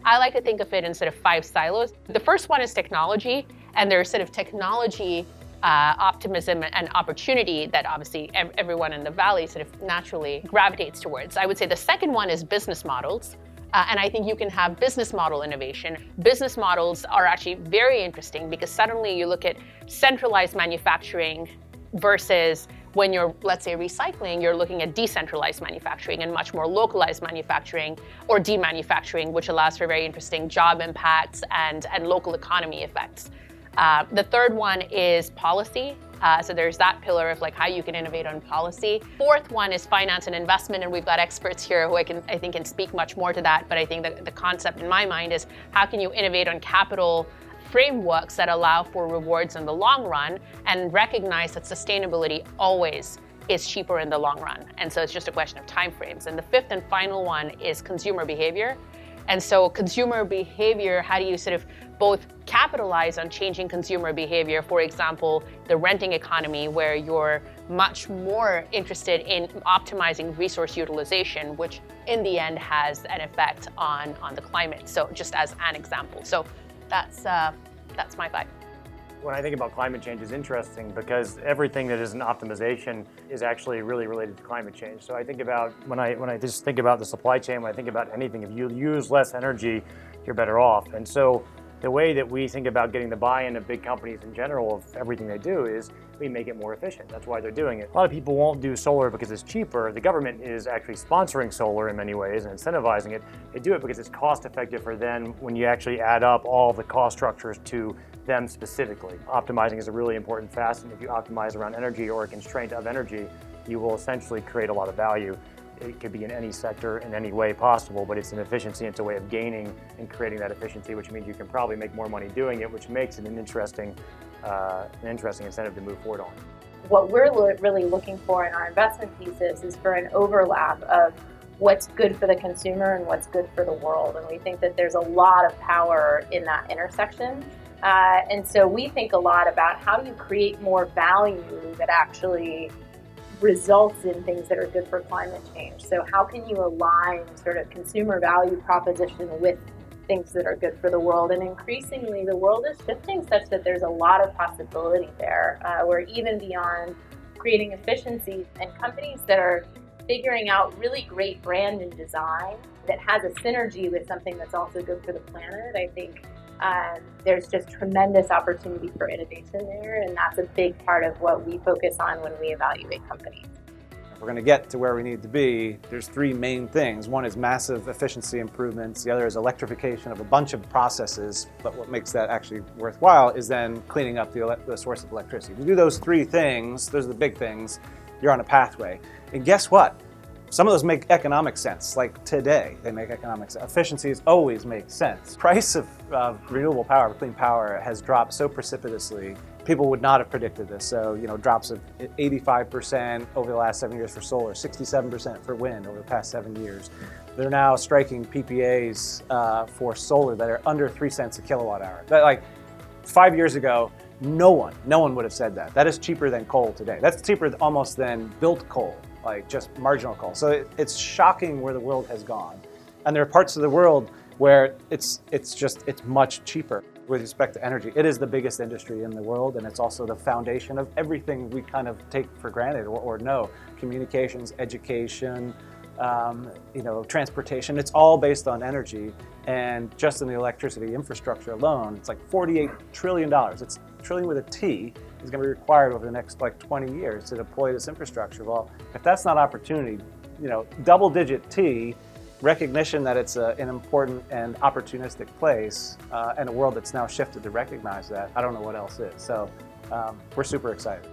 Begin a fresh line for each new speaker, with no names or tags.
I like to think of it in sort of 5 silos. The first one is technology, and there's sort of technology optimism and opportunity that obviously everyone in the Valley sort of naturally gravitates towards. I would say the second one is business models. And I think you can have business model innovation. Business models are actually very interesting because suddenly you look at centralized manufacturing versus when you're, let's say, recycling, you're looking at decentralized manufacturing and much more localized manufacturing or demanufacturing, which allows for very interesting job impacts and local economy effects. The third one is policy. So there's that pillar of like how you can innovate on policy. Fourth one is finance and investment, and we've got experts here who I think can speak much more to that. But I think that the concept in my mind is how can you innovate on capital frameworks that allow for rewards in the long run and recognize that sustainability always is cheaper in the long run. And so it's just a question of timeframes. And the fifth and final one is consumer behavior. And so consumer behavior, how do you sort of both capitalize on changing consumer behavior? For example, the renting economy, where you're much more interested in optimizing resource utilization, which in the end has an effect on the climate. So just as an example. So that's my 5.
When I think about climate change, is interesting because everything that is an optimization is actually really related to climate change. So I think about, when I just think about the supply chain, when I think about anything, if you use less energy, you're better off. And so the way that we think about getting the buy-in of big companies in general of everything they do is we make it more efficient. That's why they're doing it. A lot of people won't do solar because it's cheaper. The government is actually sponsoring solar in many ways and incentivizing it. They do it because it's cost effective for them when you actually add up all the cost structures to them specifically. Optimizing is a really important facet. If you optimize around energy or a constraint of energy, you will essentially create a lot of value. It could be in any sector, in any way possible, but it's an efficiency. It's a way of gaining and creating that efficiency, which means you can probably make more money doing it, which makes it an interesting incentive to move forward on.
What we're really looking for in our investment thesis is for an overlap of what's good for the consumer and what's good for the world. And we think that there's a lot of power in that intersection. And so we think a lot about how do you create more value that actually results in things that are good for climate change. So how can you align sort of consumer value proposition with things that are good for the world? And increasingly, the world is shifting such that there's a lot of possibility there. We're even beyond creating efficiency, and companies that are figuring out really great brand and design that has a synergy with something that's also good for the planet. I think there's just tremendous opportunity for innovation there, and that's a big part of what we focus on when we evaluate companies.
If we're going to get to where we need to be, there's 3 main things. One is massive efficiency improvements. The other is electrification of a bunch of processes. But what makes that actually worthwhile is then cleaning up the source of electricity. If you do those 3 things, those are the big things, you're on a pathway. And guess what? Some of those make economic sense. Like today, they make economic sense. Efficiencies always make sense. Price of renewable power, clean power, has dropped so precipitously. People would not have predicted this. So, drops of 85% over the last 7 years for solar, 67% for wind over the past 7 years. They're now striking PPAs for solar that are under 3 cents a kilowatt hour. That, like 5 years ago, no one would have said that. That is cheaper than coal today. That's cheaper almost than built coal, like just marginal coal. So it's shocking where the world has gone. And there are parts of the world where it's much cheaper with respect to energy. It is the biggest industry in the world, and it's also the foundation of everything we kind of take for granted or know. Communications, education, transportation, it's all based on energy. And just in the electricity infrastructure alone, it's like $48 trillion. It's trillion with a T is going to be required over the next 20 years to deploy this infrastructure. Well, if that's not opportunity, double-digit T, recognition that it's an important and opportunistic place, and a world that's now shifted to recognize that, I don't know what else is. So we're super excited.